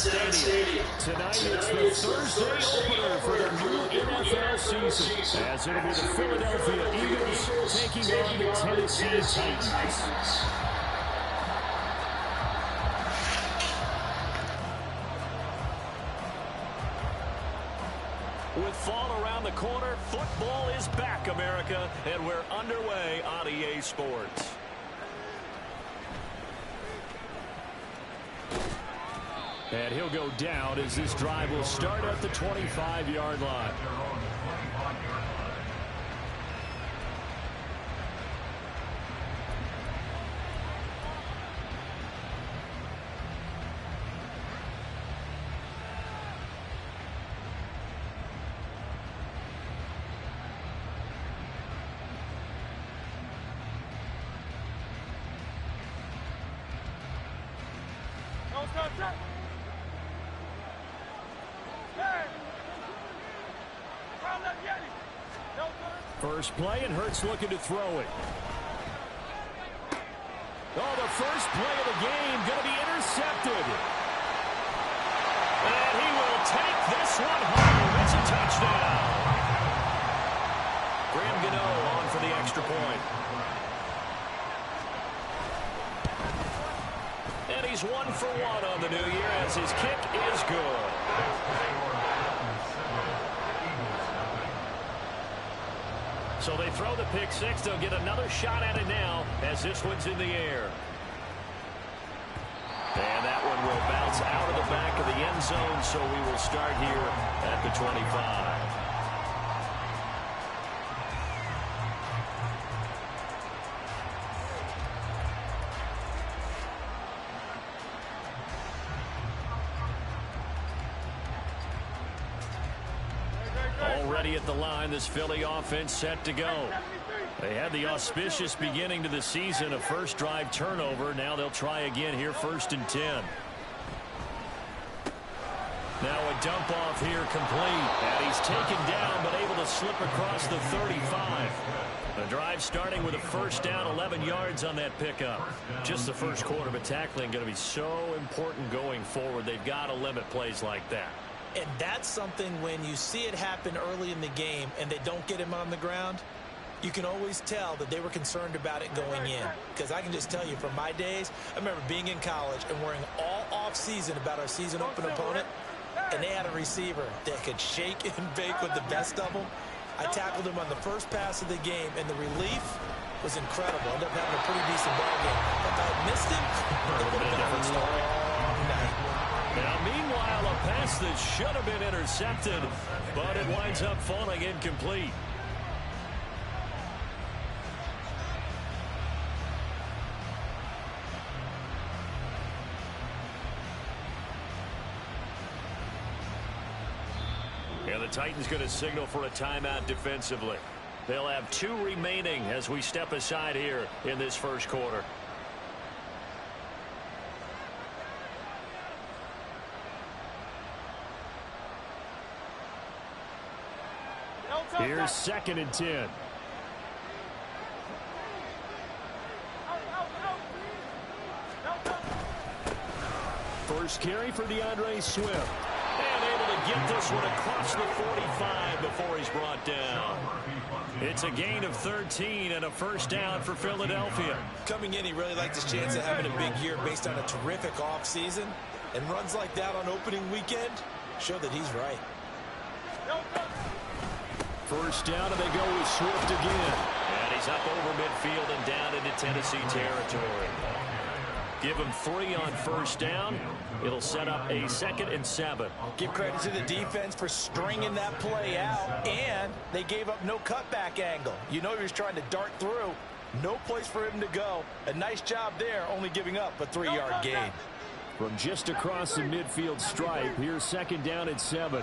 Stadium. Tonight it's the Thursday opener for the new NFL season, as it'll be the Philadelphia Eagles taking on the Tennessee Titans. With fall around the corner, football is back, America, and we're underway on EA Sports. And he'll go down as this drive will start at the 25-yard line. First play, and Hurts looking to throw it. Oh, the first play of the game going to be intercepted. And he will take this one home. It's a touchdown. Graham Gano on for the extra point. And he's 1 for 1 on the new year as his kick is good. So they throw the pick six. They'll get another shot at it now as this one's in the air. And that one will bounce out of the back of the end zone, so we will start here at the 25. Already at the line, this Philly offense set to go. They had the auspicious beginning to the season, a first drive turnover. Now they'll try again here, 1st and 10. Now a dump off here complete. And he's taken down but able to slip across the 35. The drive starting with a first down, 11 yards on that pickup. Just the first quarter, but tackling going to be so important going forward. They've got to limit plays like that. And that's something when you see it happen early in the game and they don't get him on the ground, you can always tell that they were concerned about it going in. Because I can just tell you from my days, I remember being in college and worrying all off-season about our season open opponent, and they had a receiver that could shake and bake with the best of them. I tackled him on the first pass of the game, and the relief was incredible. Ended up having a pretty decent ball game. If I had missed him, it would have been a different story. Now, meanwhile, a pass that should have been intercepted, but it winds up falling incomplete. And the Titans going to signal for a timeout defensively. They'll have 2 remaining as we step aside here in this first quarter. Here's 2nd and 10. First carry for DeAndre Swift. And able to get this one across the 45 before he's brought down. It's a gain of 13 and a first down for Philadelphia. Coming in, he really liked his chance of having a big year based on a terrific offseason. And runs like that on opening weekend show that he's right. First down, and they go with Swift again. And he's up over midfield and down into Tennessee territory. Give him 3 on first down. It'll set up a 2nd and 7. Give credit to the defense for stringing that play out, and they gave up no cutback angle. You know he was trying to dart through. No place for him to go. A nice job there, only giving up a 3-yard gain. From just across the midfield stripe, here's 2nd down and 7.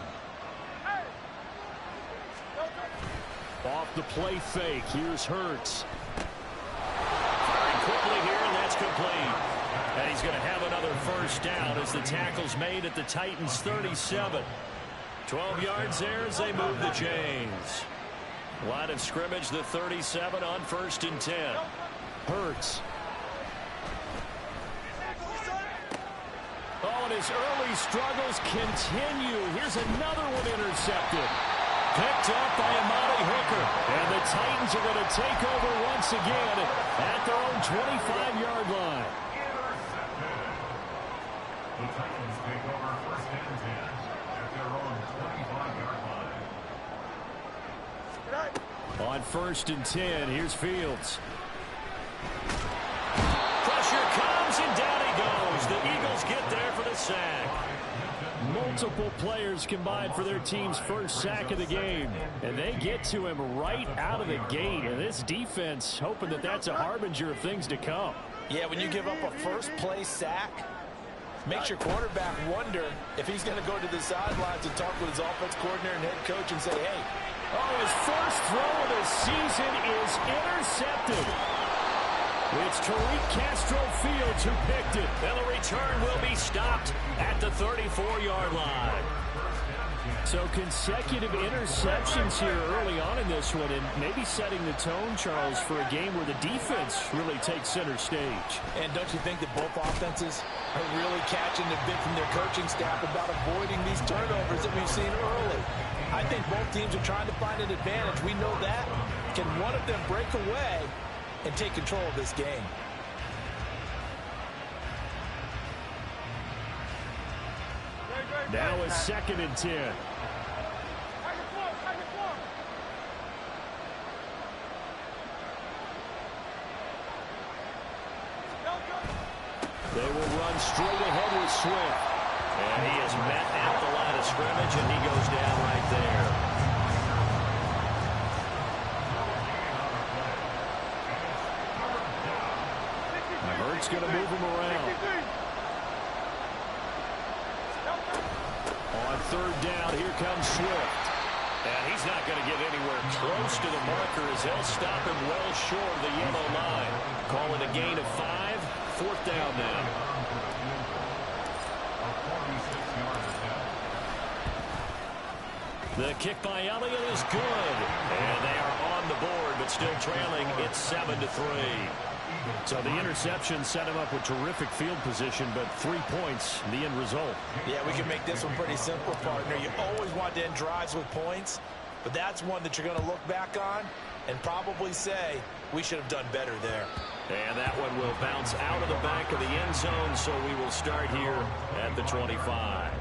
Off the play fake, here's Hurts. Firing quickly here, and that's complete. And he's going to have another first down as the tackle's made at the Titans' 37. 12 yards there as they move the chains. Line of scrimmage, the 37 on 1st and 10. Hurts. Oh, and and his early struggles continue. Here's another one intercepted. Picked up by Amani Hooker. And the Titans are going to take over once again at their own 25-yard line. The Titans take over first and 10 at their own 25-yard line. On first and 10, here's Fields. Pressure comes, and down he goes. The Eagles get there for the sack. Multiple players combined for their team's first sack of the game. And they get to him right out of the gate. And this defense hoping that that's a harbinger of things to come. Yeah, when you give up a first-play sack, makes your quarterback wonder if he's going to go to the sidelines and talk with his offense coordinator and head coach and say, hey. Oh, his first throw of the season is intercepted. It's Tariq Castro-Fields who picked it. And the return will be stopped at the 34-yard line. So consecutive interceptions here early on in this one, and maybe setting the tone, Charles, for a game where the defense really takes center stage. And don't you think that both offenses are really catching the bit from their coaching staff about avoiding these turnovers that we've seen early? I think both teams are trying to find an advantage. We know that. Can one of them break away and take control of this game? Now a second and 10. They will run straight ahead with Swift. And he is met at the line of scrimmage, and he goes down right there. Hurts going to move him around. On third down, here comes Swift. And he's not going to get anywhere close to the marker as they'll stop him well short of the yellow line. Call it a gain of 5. Fourth down now. The kick by Elliott is good. And they are on the board, but still trailing. It's 7-3. So the interception set him up with terrific field position, but 3 points, the end result. Yeah, we can make this one pretty simple, partner. You always want to end drives with points, but that's one that you're going to look back on and probably say, we should have done better there. And that one will bounce out of the back of the end zone, so we will start here at the 25.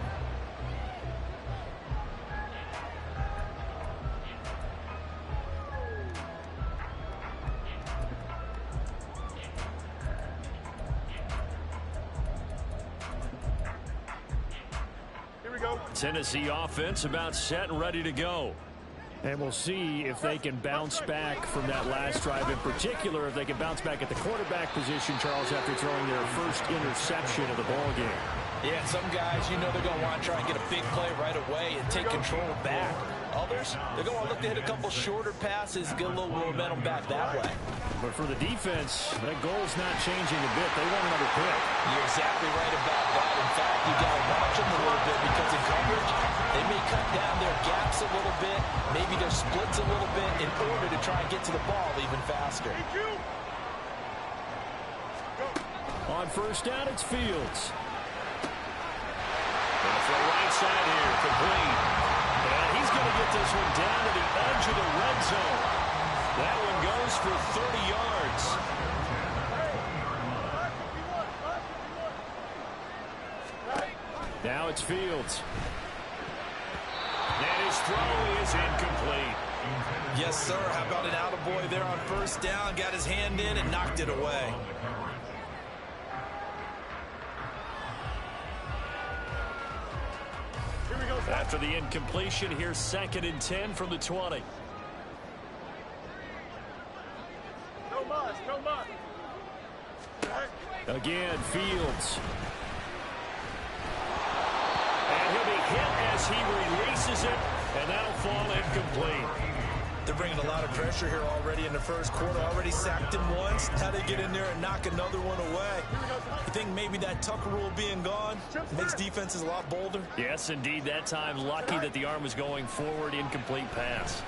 Tennessee offense about set and ready to go. And we'll see if they can bounce back from that last drive, in particular, if they can bounce back at the quarterback position, Charles, after throwing their first interception of the ball game. Yeah, some guys, you know they're going to want to try and get a big play right away and take control back. Others, they're going to look to hit a couple shorter passes, get a little momentum back that way. But for the defense, that goal's not changing a bit. They want another pick. You're exactly right about that. In fact, you got to watch them a little bit because in coverage, they may cut down their gaps a little bit, maybe their splits a little bit in order to try and get to the ball even faster. On first down, it's Fields. And for the right side here, complete. And he's going to get this one down to the edge of the red zone. That one goes for 30 yards. Now it's Fields. And his throw is incomplete. Yes, sir. How about an attaboy there on first down? Got his hand in and knocked it away. After the incompletion, here's second and 10 from the 20. Again, Fields. And he'll be hit as he releases it, and that'll fall incomplete. They're bringing a lot of pressure here already in the first quarter. Already sacked him once. How they get in there and knock another one away? You think maybe that Tucker rule being gone makes defenses a lot bolder? Yes, indeed. That time, lucky that the arm was going forward. Incomplete pass.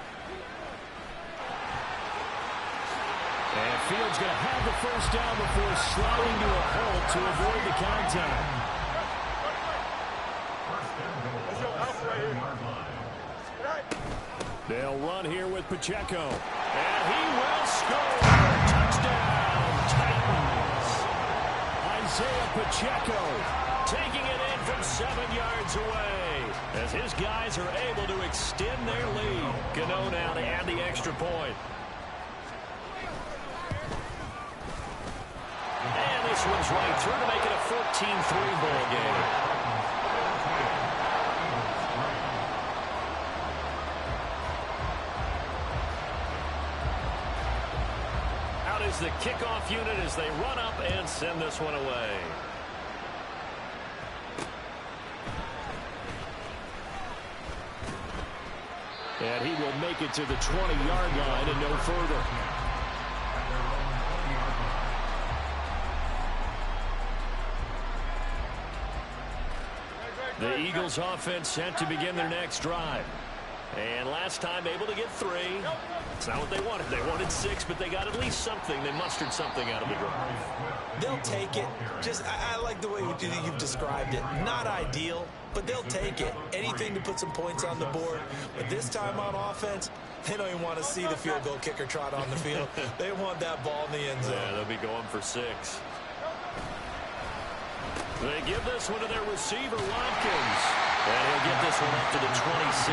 And Fields going to have the first down before sliding to a halt to avoid the contact. They'll run here with Pacheco. And he will score. Touchdown, Titans. Isaiah Pacheco taking it in from 7 yards away as his guys are able to extend their lead. Gano now to add the extra point. And this one's right through to make it a 14-3 ball game. Out is the kickoff unit as they run up and send this one away. And he will make it to the 20-yard line and no further. The Eagles offense set to begin their next drive. And last time able to get 3. It's not what they wanted. They wanted 6, but they got at least something. They mustered something out of the drive. They'll take it. I like the way you've described it. Not ideal, but they'll take it. Anything to put some points on the board. But this time on offense, they don't even want to see the field goal kicker trot on the field. They want that ball in the end zone. Yeah, they'll be going for 6. They give this one to their receiver, Watkins. And he'll get this one up to the 26.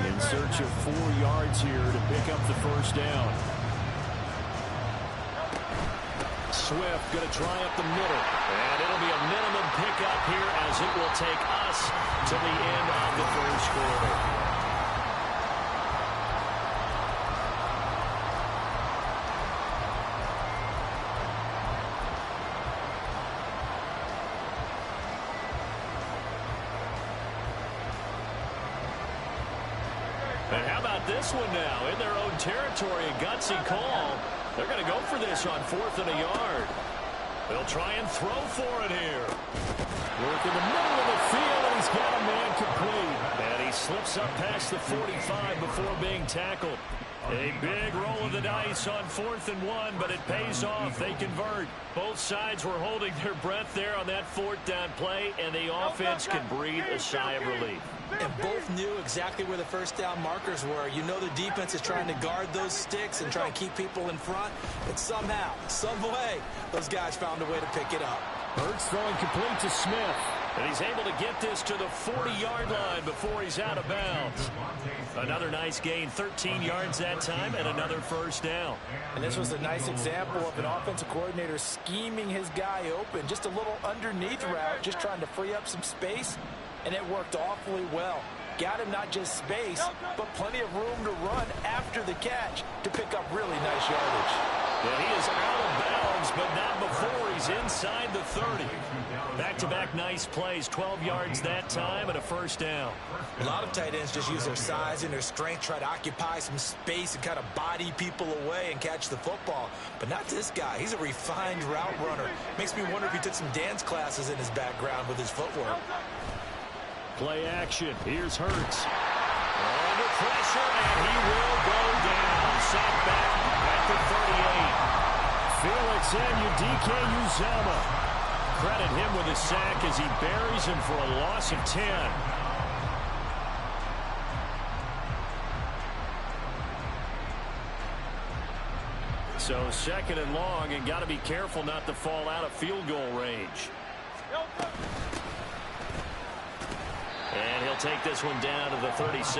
In search of 4 yards here to pick up the first down. Swift going to try up the middle. And it'll be a minimum pickup here as it will take us to the end of the first quarter. And how about this one now? In their own territory, a gutsy call. They're going to go for this on 4th and a yard. They'll try and throw for it here. Work in the middle of the field, and he's got a man complete. And he slips up past the 45 before being tackled. A big roll of the dice on 4th and 1, but it pays off. They convert. Both sides were holding their breath there on that 4th down play, and the offense can breathe a sigh of relief. And both knew exactly where the first down markers were. You know the defense is trying to guard those sticks and try and keep people in front. But somehow, some way, those guys found a way to pick it up. Hurts throwing complete to Smith. And he's able to get this to the 40-yard line before he's out of bounds. Another nice gain, 13 yards that time, and another first down. And this was a nice example of an offensive coordinator scheming his guy open. Just a little underneath route, just trying to free up some space. And it worked awfully well. Got him not just space, but plenty of room to run after the catch to pick up really nice yardage. And he is out of bounds, but not before he's inside the 30. Back-to-back nice plays, 12 yards that time, and a first down. A lot of tight ends just use their size and their strength, try to occupy some space and kind of body people away and catch the football. But not this guy. He's a refined route runner. Makes me wonder if he took some dance classes in his background with his footwork. Play action. Here's Hurts. Under pressure, and he will go down. Sacked back at the 38. Felix Anudike-Uzomah. Credit him with a sack as he buries him for a loss of 10. So 2nd and long, and got to be careful not to fall out of field goal range. And he'll take this one down to the 36.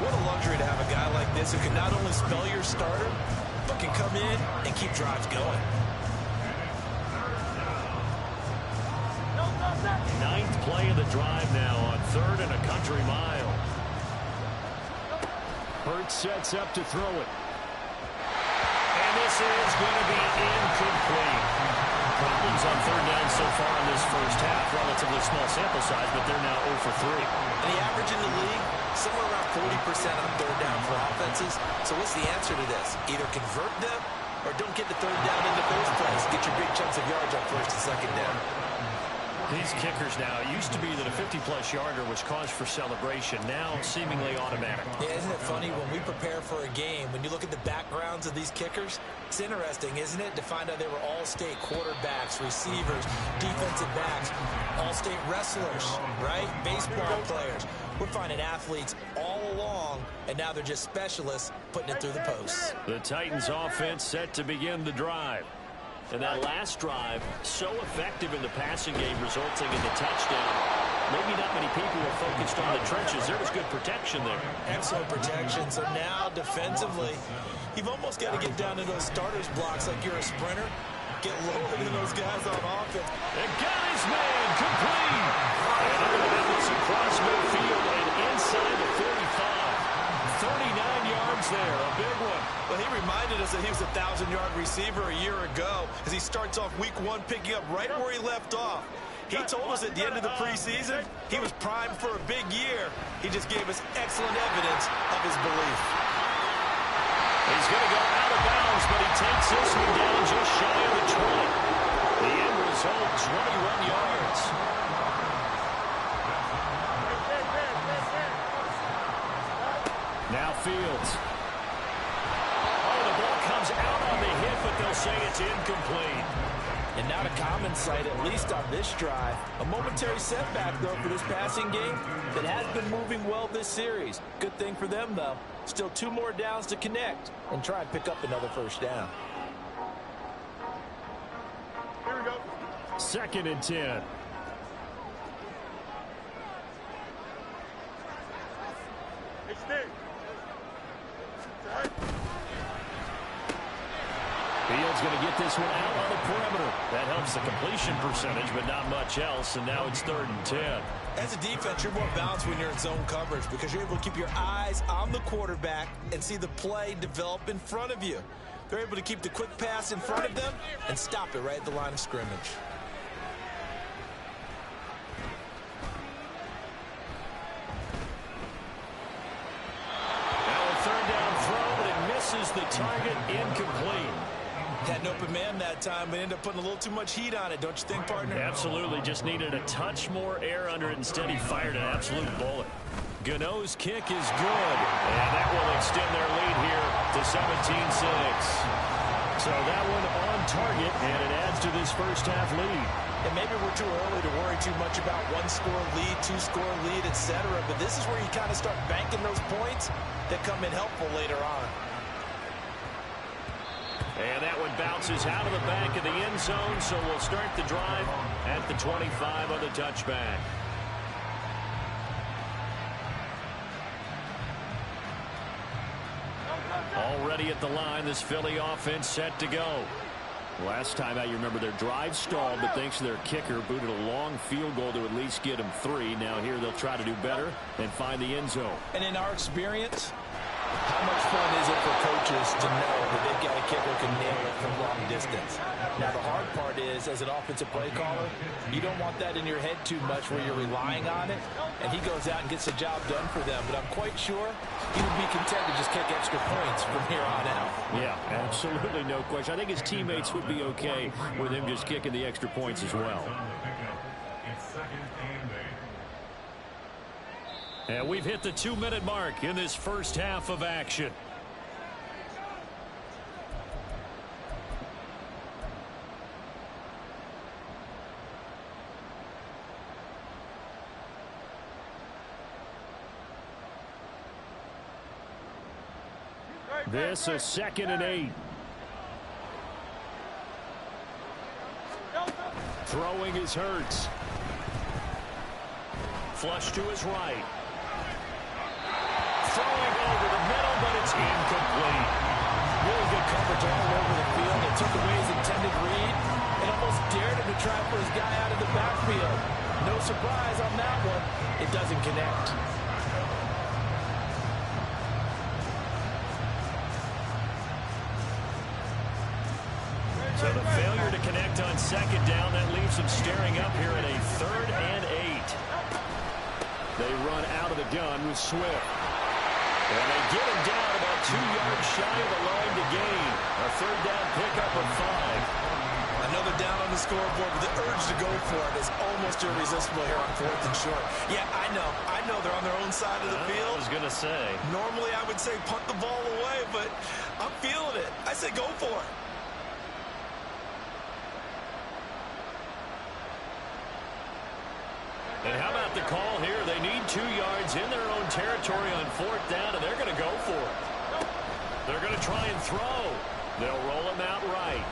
What a luxury to have a guy like this who can not only spell your starter, but can come in and keep drives going. 9th play of the drive now on 3rd and a country mile. Hurts sets up to throw it. And this is going to be incomplete. Problems on 3rd down so far in this first half. Relatively small sample size, but they're now 0 for 3. And the average in the league, somewhere around 40% on 3rd down for offenses. So what's the answer to this? Either convert them or don't get the 3rd down in the first place. Get your big chunks of yards on 1st and 2nd down. These kickers now, it used to be that a 50-plus yarder was cause for celebration. Now, seemingly automatic. Yeah, isn't it funny when we prepare for a game, when you look at the backgrounds of these kickers, it's interesting, isn't it, to find out they were all-state quarterbacks, receivers, defensive backs, all-state wrestlers, right? Baseball players. We're finding athletes all along, and now they're just specialists putting it through the posts. The Titans offense set to begin the drive. And that last drive, so effective in the passing game, resulting in the touchdown. Maybe not many people were focused on the trenches. There was good protection there. Excellent protection. So now, defensively, you've almost got to get down to those starters blocks like you're a sprinter. Get lower than those guys on offense. And got his man complete. And they're going to have this across midfield and inside the 35. 39 yards there, a big one. Well, he reminded us that he was a 1,000-yard receiver a year ago as he starts off week 1 picking up right where he left off. He told us at the end of the preseason he was primed for a big year. He just gave us excellent evidence of his belief. He's going to go out of bounds, but he takes this one down just shy of the 20. The end result, 21 yards. Now Fields. Oh, the ball comes out on the hit, but they'll say it's incomplete. And not a common sight, at least on this drive. A momentary setback, though, for this passing game that has been moving well this series. Good thing for them, though. Still 2 more downs to connect and try and pick up another first down. Here we go. 2nd and 10. Hey, Steve. Fields going to get this one out on the perimeter. That helps the completion percentage, but not much else, and now it's 3rd and 10. As a defense, you're more balanced when you're in zone coverage because you're able to keep your eyes on the quarterback and see the play develop in front of you. They're able to keep the quick pass in front of them and stop it right at the line of scrimmage. Now a 3rd down throw, but it misses the target, incomplete. Had an open man that time, but ended up putting a little too much heat on it, don't you think, partner? Absolutely, just needed a touch more air under it. Instead, he fired an absolute bullet. Gano's kick is good, and that will extend their lead here to 17-6. So that one on target, and it adds to this first-half lead. And maybe we're too early to worry too much about 1-score lead, 2-score lead, etc. But this is where you kind of start banking those points that come in helpful later on. And that one bounces out of the back of the end zone, so we'll start the drive at the 25 on the touchback. Already at the line, this Philly offense set to go. Last time out, you remember their drive stalled, but thanks to their kicker, booted a long field goal to at least get them 3. Now here they'll try to do better and find the end zone. And in our experience, how much fun is it for coaches to know that they've got a kicker who can nail it from long distance? Now, the hard part is, as an offensive play caller, you don't want that in your head too much where you're relying on it, and he goes out and gets the job done for them. But I'm quite sure he would be content to just kick extra points from here on out. Yeah, absolutely no question. I think his teammates would be okay with him just kicking the extra points as well. It's 2nd and 8. And we've hit the 2-minute mark in this first half of action. This is 2nd and 8. Throwing is Hurts. Flush to his right. Throwing over the middle, but it's incomplete. Really good coverage all over the field. It took away his intended read and almost dared him to try for his guy out of the backfield. No surprise on that one. It doesn't connect. So the failure to connect on 2nd down, that leaves them staring up here at a 3rd and 8. They run out of the gun with Swift. And they get him down about 2 yards shy of the line to gain. A 3rd down pickup of 5. another down on the scoreboard, but the urge to go for it is almost irresistible here on 4th and short. Yeah, I know they're on their own side of the field. I was going to say. Normally I would say punt the ball away, but I'm feeling it. I say go for it. And how about the call here? They need 2 yards in their own territory on 4th down, and they're going to go for it. They're going to try and throw. They'll roll him out right.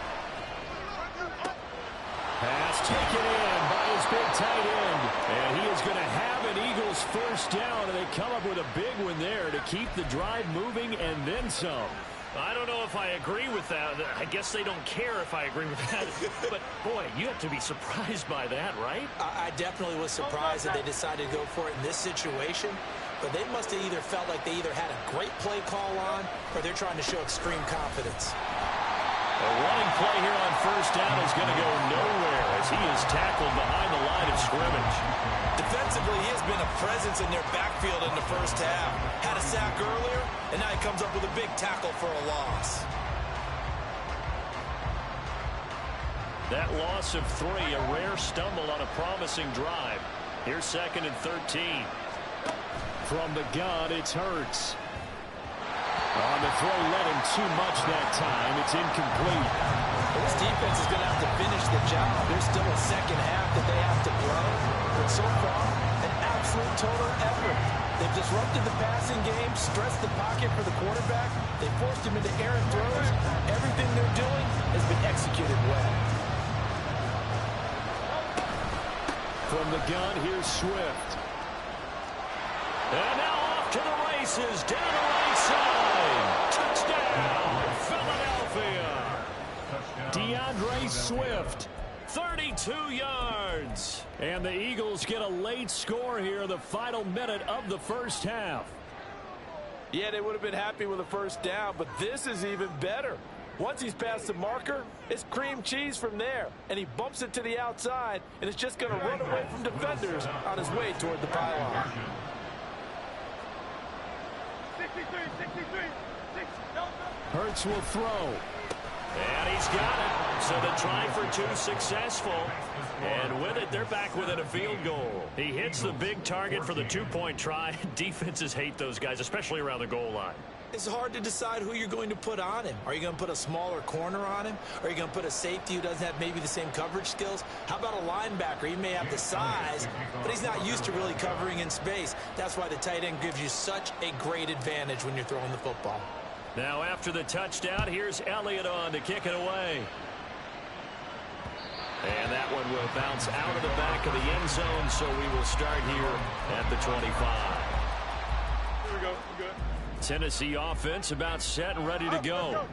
Pass taken in by his big tight end. And he is going to have an Eagles first down, and they come up with a big one there to keep the drive moving and then some. I don't know if I agree with that. I guess they don't care if I agree with that. But, boy, you have to be surprised by that, right? I definitely was surprised that they decided to go for it in this situation. But they must have either felt like they either had a great play call on or they're trying to show extreme confidence. A running play here on first down is going to go nowhere as he is tackled behind the line of scrimmage. Defensively, he has been a presence in their backfield in the first half. Had a sack earlier, and now he comes up with a big tackle for a loss. That loss of 3, a rare stumble on a promising drive. Here's 2nd and 13. From the gun, it's Hurts. On the throw, let him too much that time. It's incomplete. This defense is going to have to finish the job. There's still a second half that they have to blow. But so far, an absolute total effort. They've disrupted the passing game, stressed the pocket for the quarterback. They forced him into errant throws. Everything they're doing has been executed well. From the gun, here's Swift. And now off to the races, down the right side. Touchdown, Philadelphia. DeAndre Swift, 32 yards. And the Eagles get a late score here in the final minute of the first half. Yeah, they would have been happy with a first down, but this is even better. Once he's past the marker, it's cream cheese from there. And he bumps it to the outside, and it's just going to run away from defenders on his way toward the pylon. Hurts will throw. And he's got it. So the try for 2 successful. And with it, they're back within a field goal. He hits the big target for the 2-point try. Defenses hate those guys, especially around the goal line. It's hard to decide who you're going to put on him. Are you going to put a smaller corner on him? Are you going to put a safety who doesn't have maybe the same coverage skills? How about a linebacker? He may have the size, but he's not used to really covering in space. That's why the tight end gives you such a great advantage when you're throwing the football. Now after the touchdown, here's Elliott on to kick it away. And that one will bounce out of the back of the end zone, so we will start here at the 25. Here we go. We're good. Tennessee offense about set and ready to go.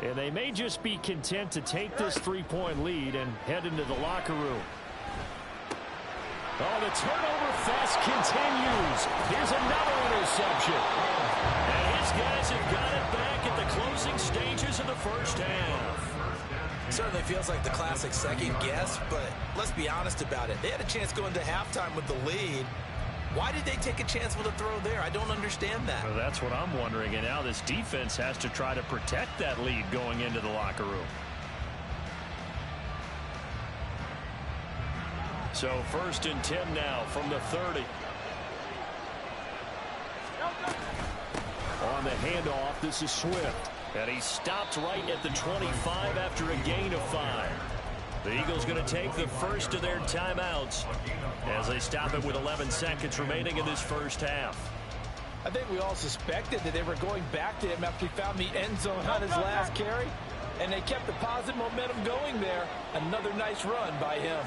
And they may just be content to take this 3-point lead and head into the locker room. Oh, the turnover fest continues. Here's another interception. And his guys have got it back at the closing stages of the first half. Certainly feels like the classic second guess, but let's be honest about it. They had a chance going to halftime with the lead. Why did they take a chance with a throw there? I don't understand that. Well, that's what I'm wondering. And now this defense has to try to protect that lead going into the locker room. So 1st and 10 now from the 30. On the handoff, this is Swift. And he stopped right at the 25 after a gain of 5. The Eagles going to take the first of their timeouts as they stop it with 11 seconds remaining in this first half. I think we all suspected that they were going back to him after he found the end zone on his last carry, and they kept the positive momentum going there. Another nice run by him.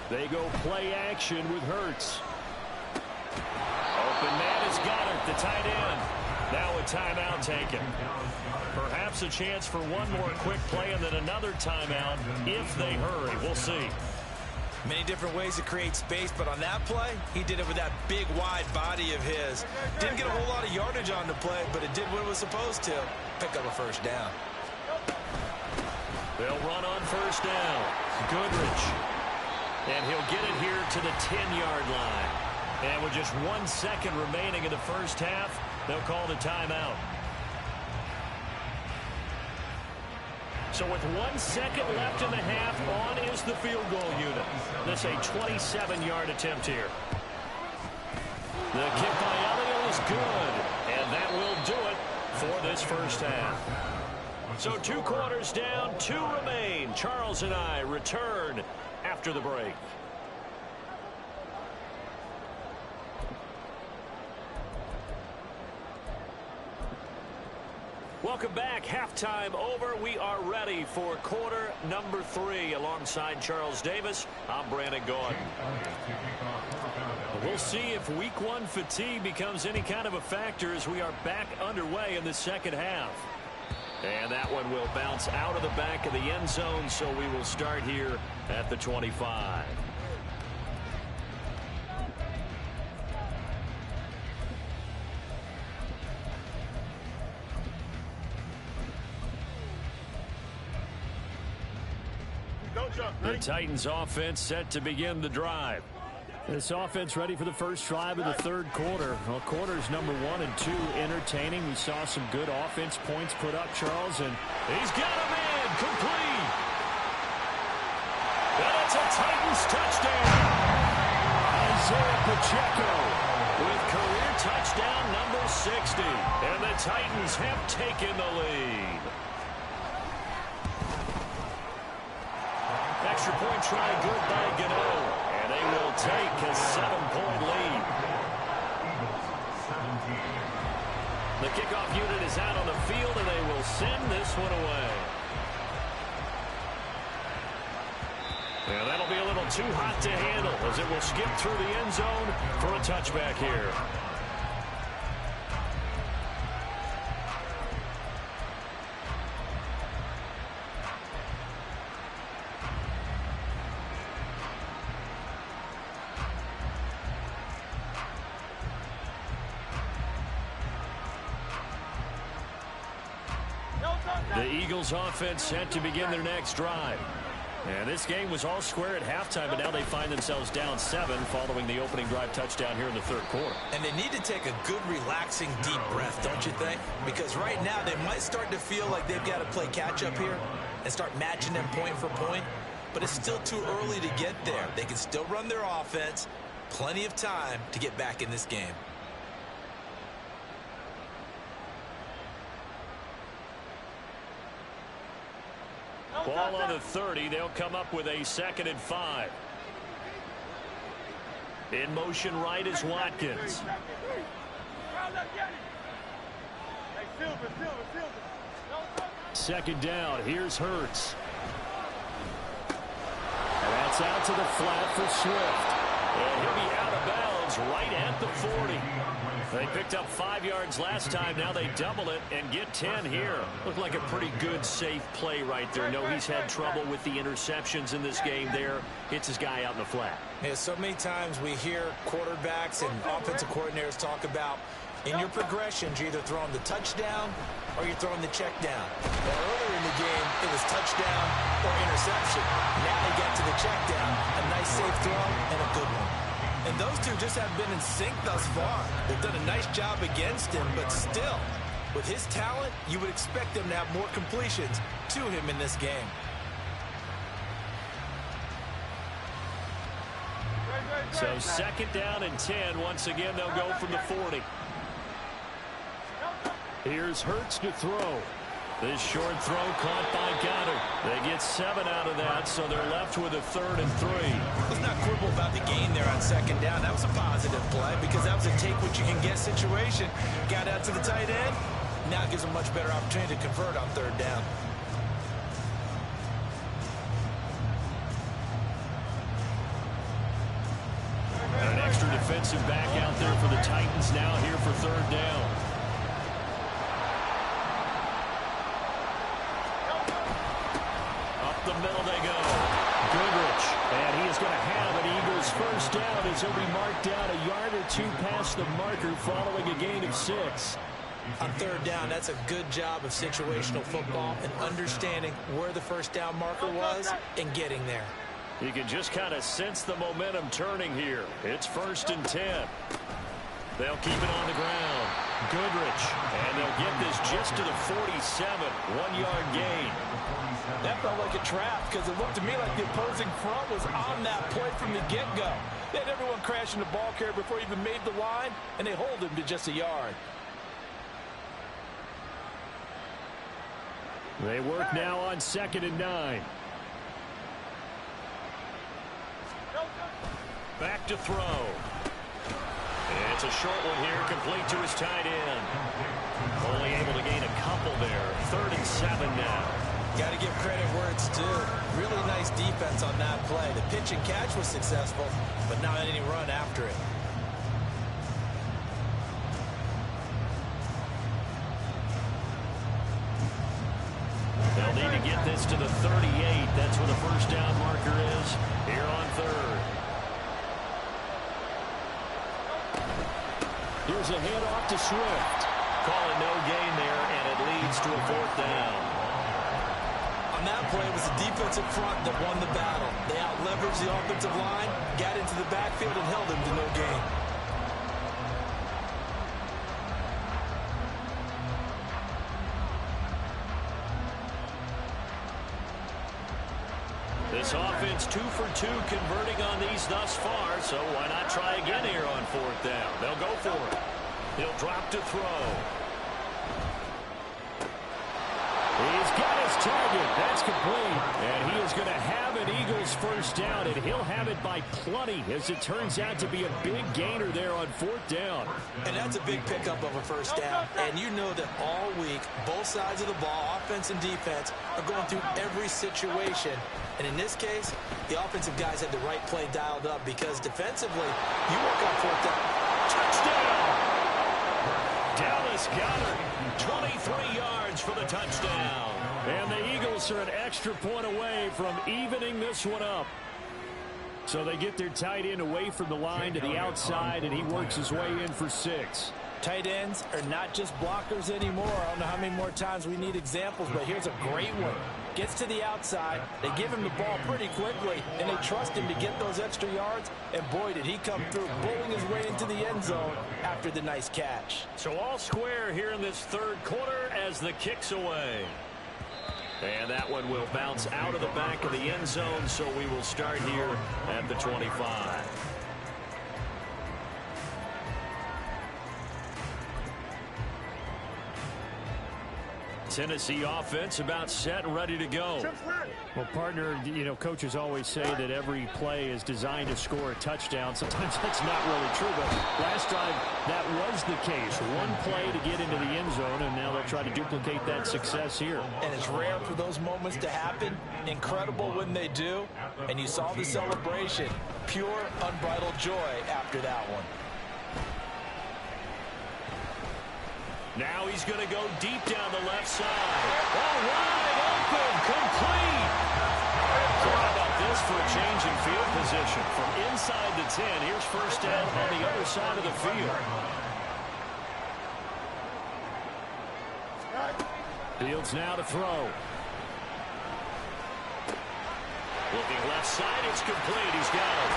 They go play action with Hurts. Open man has got it, the tight end. Now a timeout taken. Perhaps a chance for one more quick play and then another timeout if they hurry. We'll see. Many different ways to create space, but on that play, he did it with that big, wide body of his. Didn't get a whole lot of yardage on the play, but it did what it was supposed to. Pick up a first down. They'll run on first down. Goodrich. And he'll get it here to the 10-yard line. And with just 1 second remaining in the first half, they'll call the timeout. So with 1 second left in the half, on is the field goal unit. This a 27-yard attempt here. The kick by Elliott is good, and that will do it for this first half. So 2 quarters down, 2 remain. Charles and I return after the break. Welcome back. Halftime over. We are ready for quarter number 3 alongside Charles Davis. I'm Brandon Gaudin. We'll see if week 1 fatigue becomes any kind of a factor as we are back underway in the second half. And that one will bounce out of the back of the end zone, so we will start here at the 25. The Titans offense set to begin the drive. This offense ready for the first drive of the third quarter. Well, quarters number 1 and 2 entertaining. We saw some good offense points put up, Charles, and he's got a man complete. And it's a Titans touchdown. Isaiah Pacheco with career touchdown number 60. And the Titans have taken the lead. Extra point try good by Gano. And they will take a 7-point lead. The kickoff unit is out on the field, and they will send this one away. And that'll be a little too hot to handle as it will skip through the end zone for a touchback here. The Eagles offense set to begin their next drive. And this game was all square at halftime, but now they find themselves down 7 following the opening drive touchdown here in the third quarter. And they need to take a good, relaxing, deep breath, don't you think? Because right now they might start to feel like they've got to play catch-up here and start matching them point for point. But it's still too early to get there. They can still run their offense. Plenty of time to get back in this game. Ball on the 30. They'll come up with a 2nd and 5. In motion right is Watkins. Second down. Here's Hurts. And that's out to the flat for Swift. And he'll be out of bounds right at the 40. They picked up 5 yards last time. Now they double it and get 10 here. Looked like a pretty good, safe play right there. No, he's had trouble with the interceptions in this game there. Hits his guy out in the flat. Yeah, so many times we hear quarterbacks and offensive coordinators talk about in your progressions, you're either throwing the touchdown or you're throwing the check down. Well, earlier in the game, it was touchdown or interception. Now they get to the check down. A nice, safe throw and a good one. And those two just haven't been in sync thus far. They've done a nice job against him, but still, with his talent, you would expect them to have more completions to him in this game. So 2nd down and 10. Once again, they'll go from the 40. Here's Hurts to throw. This short throw caught by Goddard. They get 7 out of that, so they're left with a 3rd and 3. Let's not quibble about the gain there on 2nd down. That was a positive play because that was a take-what-you-can-get situation. Got out to the tight end. Now it gives them a much better opportunity to convert on 3rd down. An extra defensive back out there for the Titans now here for 3rd down. The middle they go. Goodrich. And he is going to have an Eagles first down as he'll be marked down a yard or 2 past the marker following a gain of 6. On 3rd down, that's a good job of situational football and understanding where the first down marker was and getting there. You can just kind of sense the momentum turning here. It's 1st and 10. They'll keep it on the ground. Goodrich. And they'll get this just to the 47. 1-yard gain. That felt like a trap because it looked to me like the opposing front was on that play from the get-go. They had everyone crashing the ball carrier before he even made the line, and they hold him to just a yard. They work now on 2nd and 9. Back to throw. And it's a short one here, complete to his tight end. Only able to gain a couple there. 3rd and 7 now. Got to give credit where it's due. Really nice defense on that play. The pitch and catch was successful, but not any run after it. They'll need to get this to the 38. That's where the first down marker is here on 3rd. Here's a handoff to Swift. Call it no gain there, and it leads to a 4th down. On that play, it was the defensive front that won the battle. They out-leveraged the offensive line, got into the backfield, and held him to no gain. This offense 2 for 2 converting on these thus far, so why not try again here on 4th down? They'll go for it. He'll drop to throw. He's got his target. That's complete. And he is going to have an Eagles first down, and he'll have it by plenty as it turns out to be a big gainer there on 4th down. And that's a big pickup of a first down. And you know that all week, both sides of the ball, offense and defense, are going through every situation. And in this case, the offensive guys had the right play dialed up because defensively, you work on 4th down. Touchdown! Dallas Goedert, 23 yards for the touchdown. And the Eagles are an extra point away from evening this one up. So they get their tight end away from the line to the outside, and he works his way in for 6. Tight ends are not just blockers anymore. I don't know how many more times we need examples, but here's a great one. Gets to the outside, they give him the ball pretty quickly, and they trust him to get those extra yards, and boy, did he come through, bowling his way into the end zone after the nice catch. So all square here in this 3rd quarter as the kick's away. And that one will bounce out of the back of the end zone, so we will start here at the 25. Tennessee offense about set and ready to go. Well, partner, you know, coaches always say that every play is designed to score a touchdown. Sometimes that's not really true, but last drive that was the case. One play to get into the end zone, and now they'll try to duplicate that success here. And it's rare for those moments to happen. Incredible when they do. And you saw the celebration. Pure, unbridled joy after that one. Now he's going to go deep down the left side. All wide open, complete. So how about this for a change in field position? From inside the 10, here's first down on the other side of the field. Fields now to throw. Looking left side, it's complete. He's got it.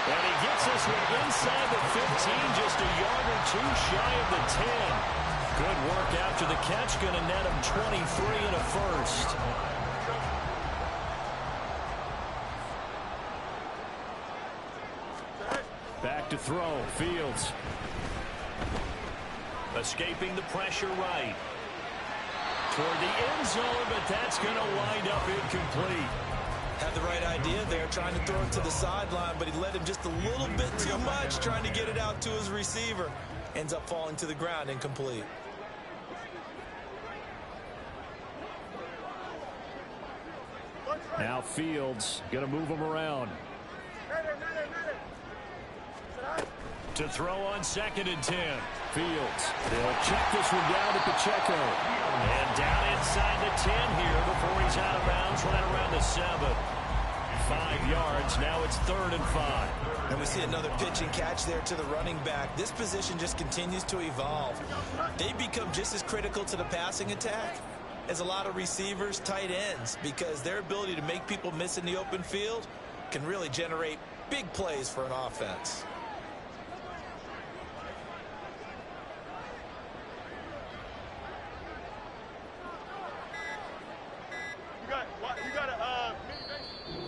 And he gets this one inside the 15, just a yard or two shy of the 10. Good work after the catch, going to net him 23 and a first. Back to throw, Fields. Escaping the pressure right. Toward the end zone, but that's going to wind up incomplete. Had the right idea there, trying to throw it to the sideline, but he led him just a little bit too much, trying to get it out to his receiver. Ends up falling to the ground, incomplete. Now Fields going to move him around. To throw on 2nd and 10. Fields. They'll check this one down to Pacheco. And down inside the 10 here before he's out of bounds right around the 7. 5 yards. Now it's 3rd and 5. And we see another pitch and catch there to the running back. This position just continues to evolve. They become just as critical to the passing attack as a lot of receivers, tight ends, because their ability to make people miss in the open field can really generate big plays for an offense.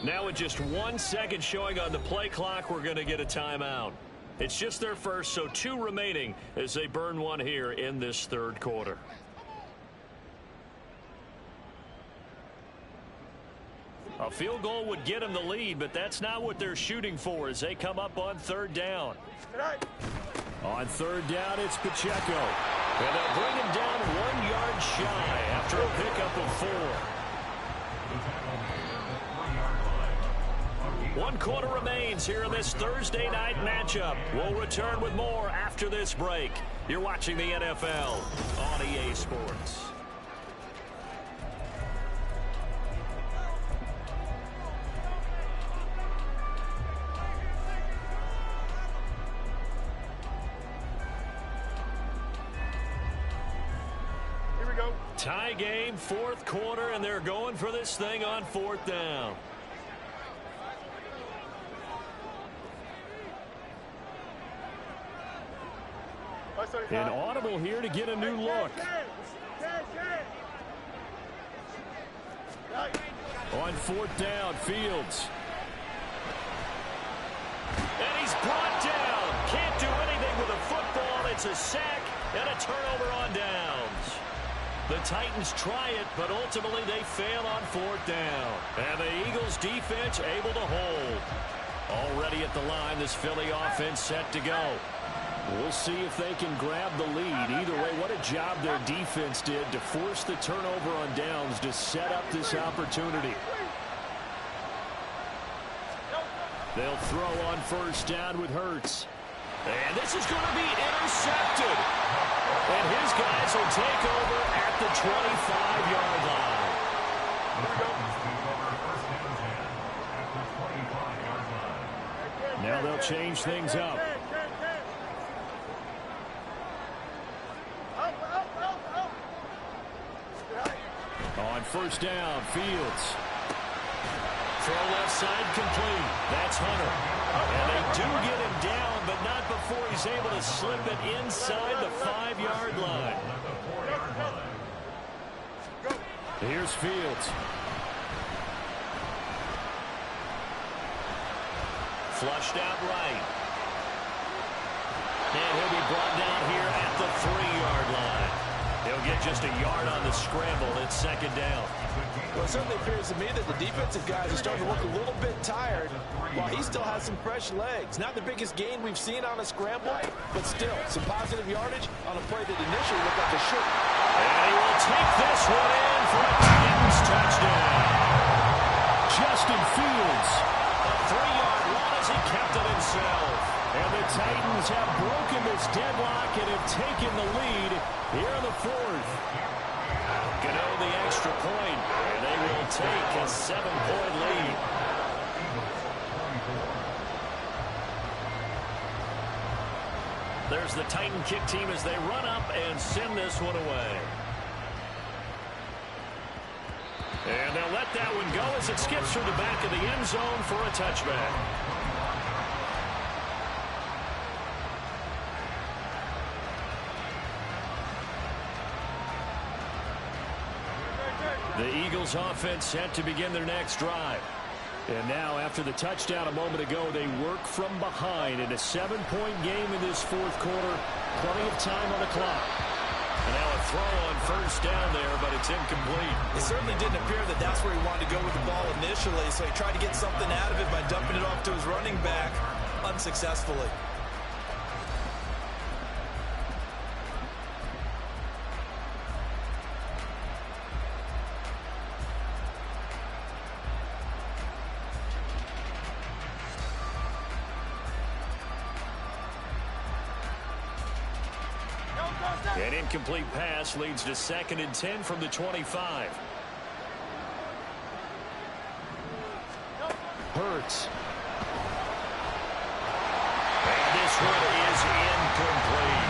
Now with just 1 second showing on the play clock, we're going to get a timeout. It's just their first, so 2 remaining as they burn one here in this third quarter. A field goal would get them the lead, but that's not what they're shooting for as they come up on third down. On third down, it's Pacheco. And they'll bring him down 1 yard shy after a pickup of 4. 1 quarter remains here in this Thursday night matchup. We'll return with more after this break. You're watching the NFL on EA Sports. Tie game, 4th quarter, and they're going for this thing on 4th down. An audible here to get a new look. On 4th down, Fields. And he's brought down. Can't do anything with a football. It's a sack and a turnover on downs. The Titans try it, but ultimately they fail on 4th down. And the Eagles defense able to hold. Already at the line, this Philly offense set to go. We'll see if they can grab the lead. Either way, what a job their defense did to force the turnover on downs to set up this opportunity. They'll throw on 1st down with Hurts. And this is going to be intercepted. And his guys will take over at the 25-yard line. Now they'll change things up. On 1st down, Fields. Throw left side complete. That's Hunter. And they do get him down, but not before he's able to slip it inside the 5-yard line. Here's Fields. Flushed out right. And he'll be brought down here at the 3-yard line. He'll get just a yard on the scramble. It's 2nd down. Well, it certainly appears to me that the defensive guys are starting to look a little bit tired while he still has some fresh legs. Not the biggest gain we've seen on a scramble, but still some positive yardage on a play that initially looked like a short. And he will take this one in for a Titans touchdown. Justin Fields. A 3-yard run as he kept it himself. And the Titans have broken this deadlock and have taken the lead here in the 4th. Gano the extra point, and they will take a 7-point lead. There's the Titan kick team as they run up and send this one away. And they'll let that one go as it skips through the back of the end zone for a touchback. The Eagles offense set to begin their next drive. And now after the touchdown a moment ago, they work from behind in a 7-point game in this 4th quarter. Plenty of time on the clock. And now a throw on 1st down there, but it's incomplete. It certainly didn't appear that that's where he wanted to go with the ball initially, so he tried to get something out of it by dumping it off to his running back unsuccessfully. An incomplete pass leads to 2nd and 10 from the 25. Hurts. And this one is incomplete.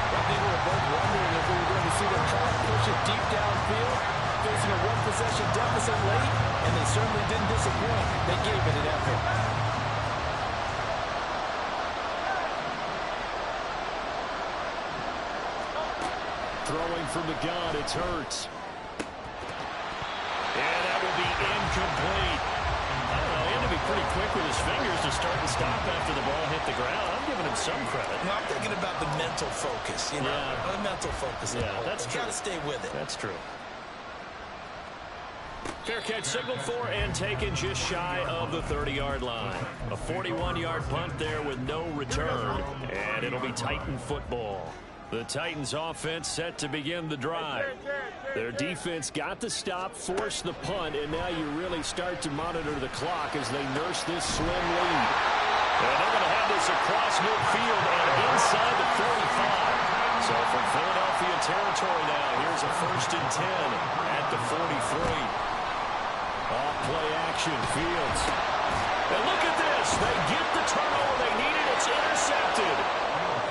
I think we were both wondering if we were going to see them try to push it deep downfield, facing a 1-possession deficit late, and they certainly didn't disappoint. They gave it an effort. Throwing from the gun, it's Hurts. And that will be incomplete. A with his fingers to start and stop after the ball hit the ground. I'm giving him some credit. I'm thinking about the mental focus, you know. Yeah. The mental focus. Yeah, that's true. You got to stay with it. That's true. Fair catch signaled for and taken just shy of the 30-yard line. A 41-yard punt there with no return, and it'll be Titan football. The Titans offense set to begin the drive. Their defense got the stop, forced the punt, and now you really start to monitor the clock as they nurse this slim lead. And they're going to have this across midfield and inside the 45. So from Philadelphia territory now, here's a 1st and 10 at the 43. Off-play action, Fields. And look at this. They get the turnover they needed. It's intercepted.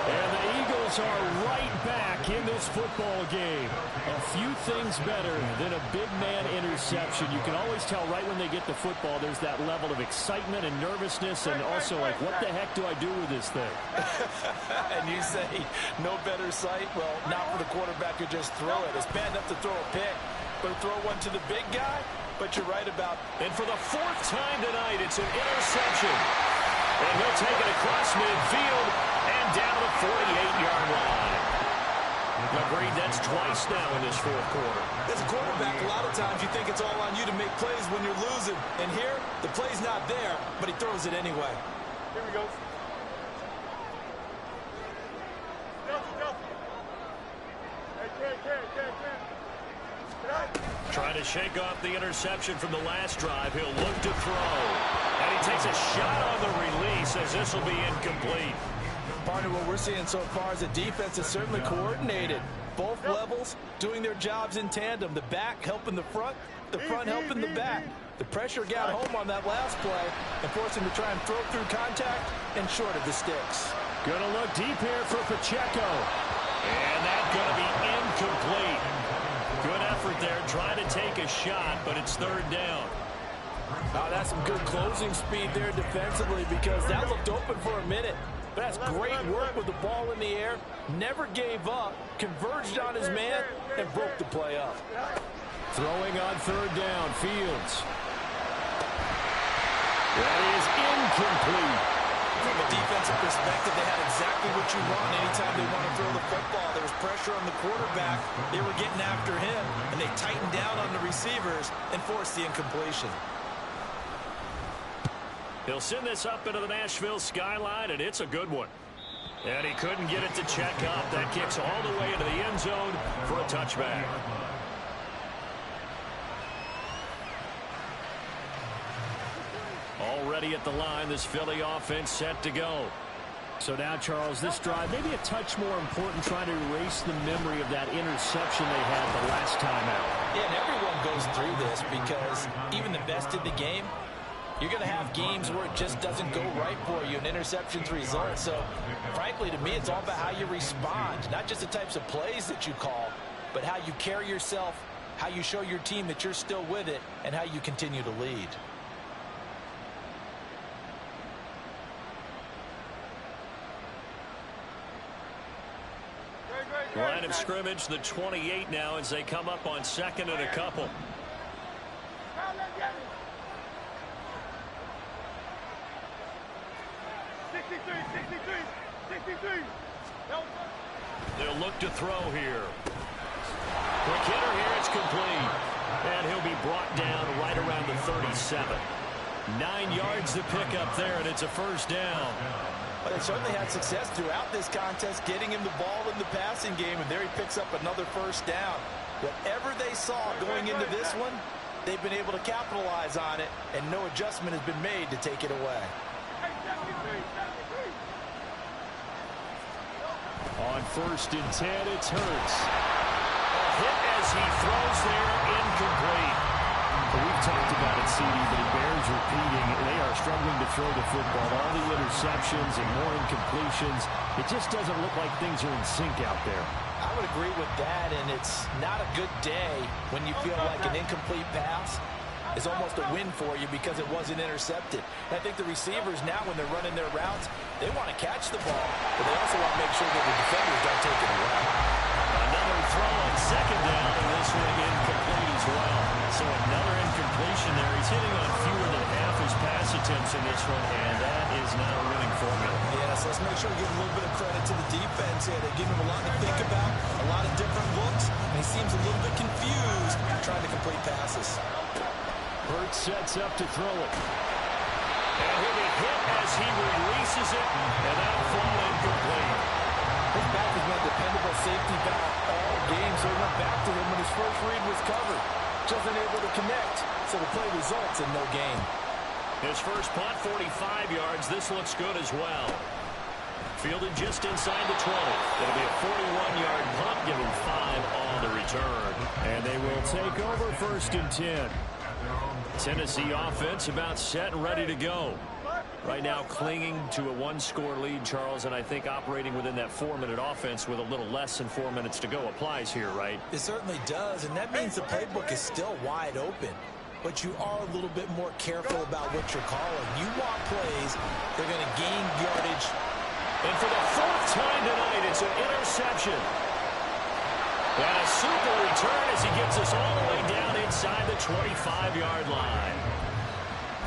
And the Eagles are right back in this football game. A few things better than a big man interception. You can always tell right when they get the football, there's that level of excitement and nervousness and also like, what the heck do I do with this thing? And you say, no better sight? Well, not for the quarterback to just throw it. It's bad enough to throw a pick, but to throw one to the big guy? But you're right about. And for the 4th time tonight, it's an interception. And he'll take it across midfield and down the 48-yard line. Agreed, that's twice now in this 4th quarter. As a quarterback, a lot of times you think it's all on you to make plays when you're losing. And here, the play's not there, but he throws it anyway. Here we go. Trying to shake off the interception from the last drive. He'll look to throw. And he takes a shot on the release as this will be incomplete. Partner, what we're seeing so far is the defense is certainly coordinated. Both levels doing their jobs in tandem. The back helping the front helping the back. The pressure got home on that last play and forced him to try and throw through contact and short of the sticks. Gonna look deep here for Pacheco. And that's gonna be incomplete. Good effort there, trying to take a shot, but it's 3rd down. Oh, that's some good closing speed there defensively because that looked open for a minute. But that's great work with the ball in the air. Never gave up, converged on his man, and broke the play up. Throwing on 3rd down, Fields. That is incomplete. From a defensive perspective, they had exactly what you want anytime they want to throw the football. There was pressure on the quarterback. They were getting after him, and they tightened down on the receivers and forced the incompletion. He'll send this up into the Nashville skyline, and it's a good one. And he couldn't get it to check up. That kicks all the way into the end zone for a touchback. Already at the line, this Philly offense set to go. So now, Charles, this drive maybe a touch more important, trying to erase the memory of that interception they had the last time out. Yeah, and everyone goes through this because even the best in the game, you're going to have games where it just doesn't go right for you, and interceptions result. So, frankly, to me, it's all about how you respond, not just the types of plays that you call, but how you carry yourself, how you show your team that you're still with it, and how you continue to lead. Line of scrimmage, the 28 now as they come up on 2nd and a couple. They'll look to throw here. Quick hitter here, it's complete. And he'll be brought down right around the 37. 9 yards to pick up there, and it's a 1st down. But they certainly had success throughout this contest, getting him the ball in the passing game, and there he picks up another 1st down. Whatever they saw going into this one, they've been able to capitalize on it, and no adjustment has been made to take it away. On 1st and 10, it's Hurts. A hit as he throws there, incomplete. We've talked about it, CD, but it bears repeating. They are struggling to throw the football. All the interceptions and more incompletions. It just doesn't look like things are in sync out there. I would agree with that, and it's not a good day when you feel like an incomplete pass is almost a win for you because it wasn't intercepted. And I think the receivers now, when they're running their routes, they want to catch the ball, but they also want to make sure that the defenders don't take it away. Another throw on 2nd down, and this one incomplete as well. So another incompletion there. He's hitting on fewer than half his pass attempts in this one, and that is not a winning formula. Yes, let's make sure we give a little bit of credit to the defense here. They give him a lot to think about, a lot of different looks, and he seems a little bit confused trying to complete passes. Hurts sets up to throw it. And he'll be hit as he releases it, and that'll fall incomplete. His back has been a dependable safety valve all game, so he went back to him when his first read was covered. Just unable to connect, so the play results in no gain. His first punt, 45 yards. This looks good as well. Fielded just inside the 20. It'll be a 41-yard punt, giving 5 on the return. And they will take over 1st and 10. Tennessee offense about set and ready to go. Right now clinging to a 1-score lead, Charles, and I think operating within that 4-minute offense with a little less than 4 minutes to go applies here, right? It certainly does, and that means the playbook is still wide open. But you are a little bit more careful about what you're calling. You want plays, they're going to gain yardage. And for the 4th time tonight, it's an interception. And a super return as he gets us all the way down inside the 25-yard line.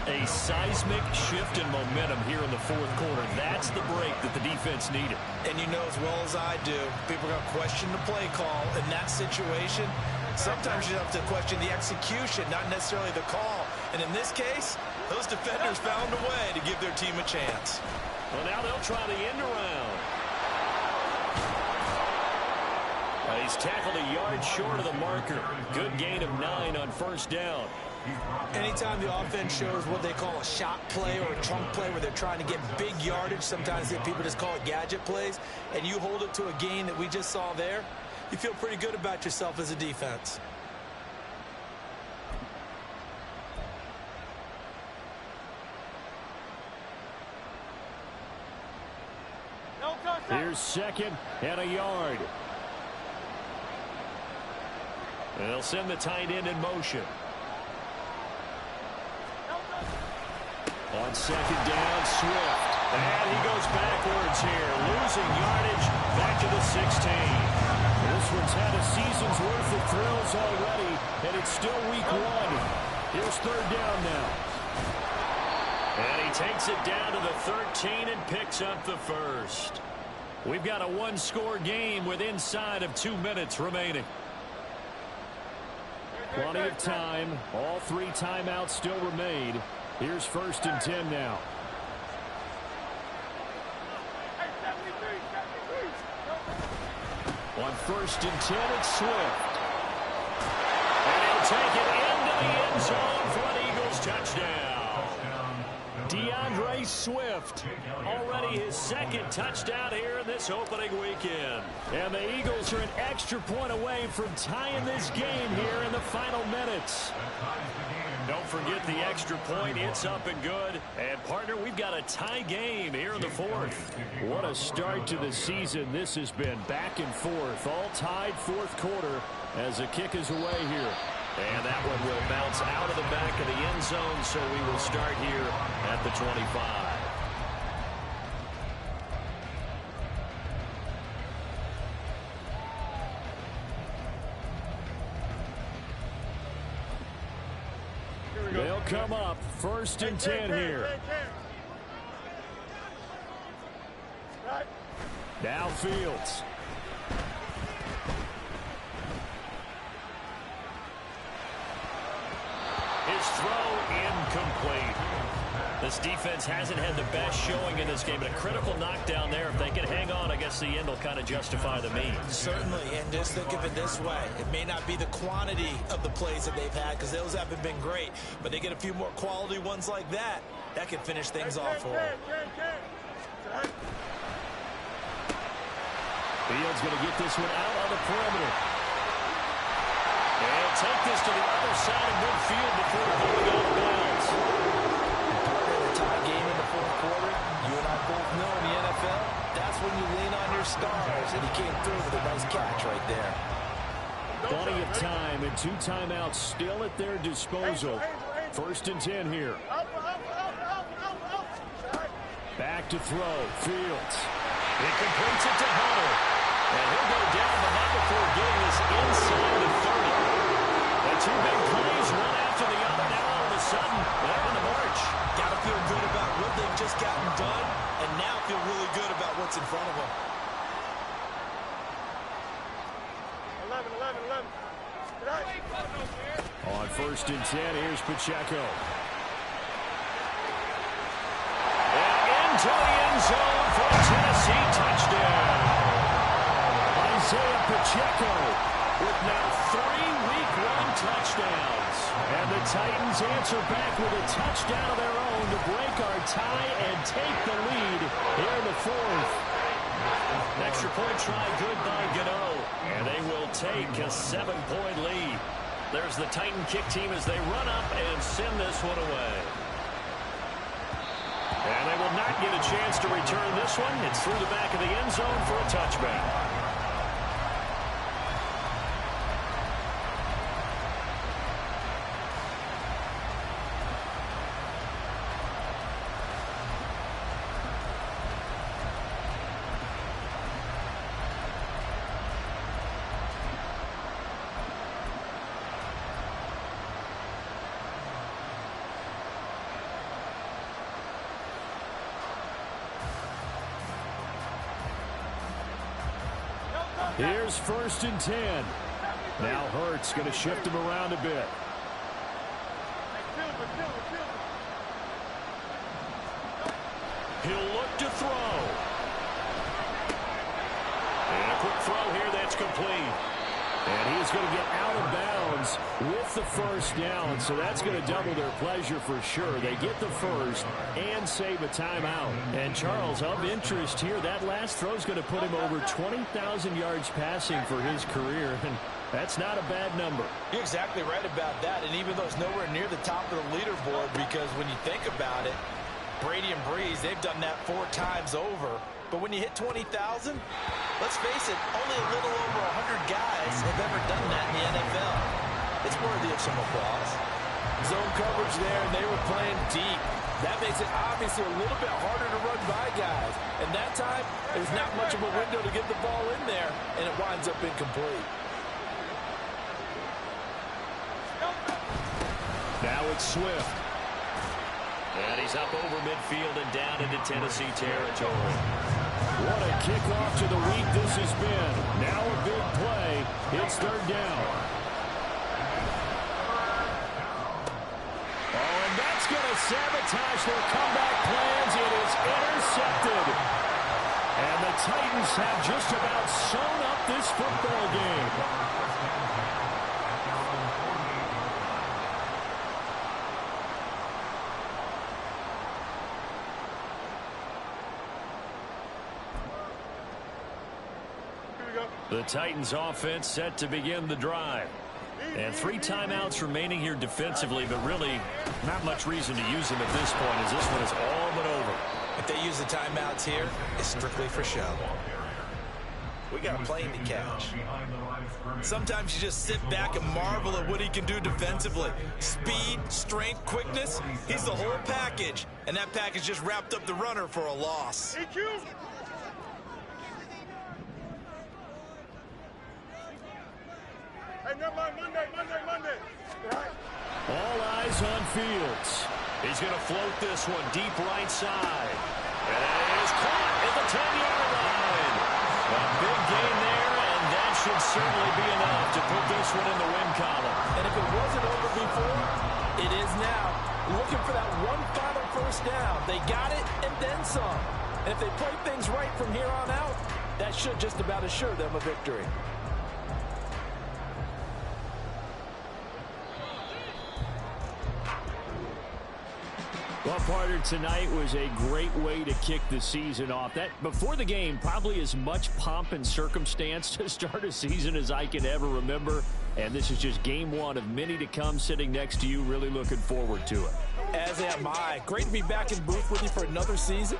A seismic shift in momentum here in the 4th quarter. That's the break that the defense needed. And you know as well as I do, people are going to question the play call in that situation. Sometimes you have to question the execution, not necessarily the call. And in this case, those defenders found a way to give their team a chance. Well, now they'll try the end around. He's tackled a yard short of the marker. Good gain of 9 on 1st down. Anytime the offense shows what they call a shot play or a trunk play where they're trying to get big yardage, sometimes people just call it gadget plays, and you hold it to a gain that we just saw there, you feel pretty good about yourself as a defense. Here's 2nd and a yard. They'll send the tight end in motion. On 2nd down, Swift. And he goes backwards here, losing yardage back to the 16. This one's had a season's worth of thrills already, and it's still week 1. Here's 3rd down now. And he takes it down to the 13 and picks up the 1st. We've got a 1-score game with inside of 2 minutes remaining. Plenty of time. All 3 timeouts still remain. Here's 1st and 10 now. On 1st and 10, it's Swift. And he'll take it into the end zone for an Eagles touchdown. DeAndre Swift, already his 2nd touchdown here in this opening weekend. And the Eagles are an extra point away from tying this game here in the final minutes. Don't forget the extra point. It's up and good. And, partner, we've got a tie game here in the 4th. What a start to the season this has been. Back and forth, all tied 4th quarter as the kick is away here. And that one will bounce out of the back of the end zone, so we will start here at the 25. They'll come up 1st and 10 here. Now Fields. His throw incomplete. This defense hasn't had the best showing in this game, but a critical knockdown there. If they can hang on, I guess the end will kind of justify the means. Certainly, and just think of it this way. It may not be the quantity of the plays that they've had because those haven't been great, but they get a few more quality ones like that. That can finish things off for them. Fields going to get this one out on the perimeter. And take this to the other side of midfield before going out of bounds. A tie game in the 4th quarter. You and I both know in the NFL, that's when you lean on your stars, and he came through with a nice catch right there. Plenty of time and 2 timeouts still at their disposal. 1st and 10 here. Back to throw. Fields. It completes it to Hunter. And he'll go down behind before getting this inside the 30. The 2 big plays, one after the other. Now all of a sudden, they're on the march. Got to feel good points in front of him. 11. On 1st and 10, here's Pacheco. And into the end zone for a Tennessee touchdown. Isaiah Pacheco with now 3 Week 1 touchdowns. And the Titans answer back with a touchdown of their own to break our tie and take the lead here in the 4th. Extra point try good by Gano. And they will take a 7-point lead. There's the Titan kick team as they run up and send this one away. And they will not get a chance to return this one. It's through the back of the end zone for a touchback. Here's 1st and 10. Now Hurts going to shift him around a bit. He'll look to throw. And a quick throw here that's complete. And he's going to get out of bounds with the 1st down, so that's going to double their pleasure for sure. They get the 1st and save a timeout. And Charles, of interest here, that last throw is going to put him over 20,000 yards passing for his career, and that's not a bad number. You're exactly right about that, and even though it's nowhere near the top of the leaderboard, because when you think about it, Brady and Breeze, they've done that 4 times over. But when you hit 20,000, let's face it, only a little over 100 guys have ever done that in the NFL. It's worthy of some applause. Zone coverage there, and they were playing deep. That makes it obviously a little bit harder to run by guys. And that time, there's not much of a window to get the ball in there, and it winds up incomplete. Now it's Swift. And he's up over midfield and down into Tennessee territory. What a kickoff to the week this has been. Now a big play. It's 3rd down. Oh, and that's going to sabotage their comeback plans. It is intercepted. And the Titans have just about sewn up this football game. The Titans offense set to begin the drive. And 3 timeouts remaining here defensively, but really not much reason to use them at this point as this one is all but over. If they use the timeouts here, it's strictly for show. We got a plane to catch. Sometimes you just sit back and marvel at what he can do defensively. Speed, strength, quickness, he's the whole package. And that package just wrapped up the runner for a loss. Monday. All eyes on Fields. He's going to float this one deep right side. And it is caught at the 10-yard line. A big gain there, and that should certainly be enough to put this one in the win column. And if it wasn't over before, it is now. Looking for that one final 1st down. They got it and then some. And if they play things right from here on out, that should just about assure them a victory. Well, partner, tonight was a great way to kick the season off. That before the game, probably as much pomp and circumstance to start a season as I can ever remember. And this is just game 1 of many to come sitting next to you. Really looking forward to it. As am I. Great to be back in booth with you for another season.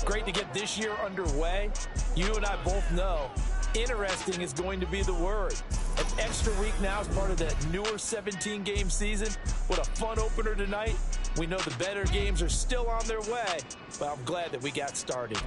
Great to get this year underway. You and I both know interesting is going to be the word. An extra week now as part of that newer 17-game season. What a fun opener tonight. We know the better games are still on their way, but I'm glad that we got started.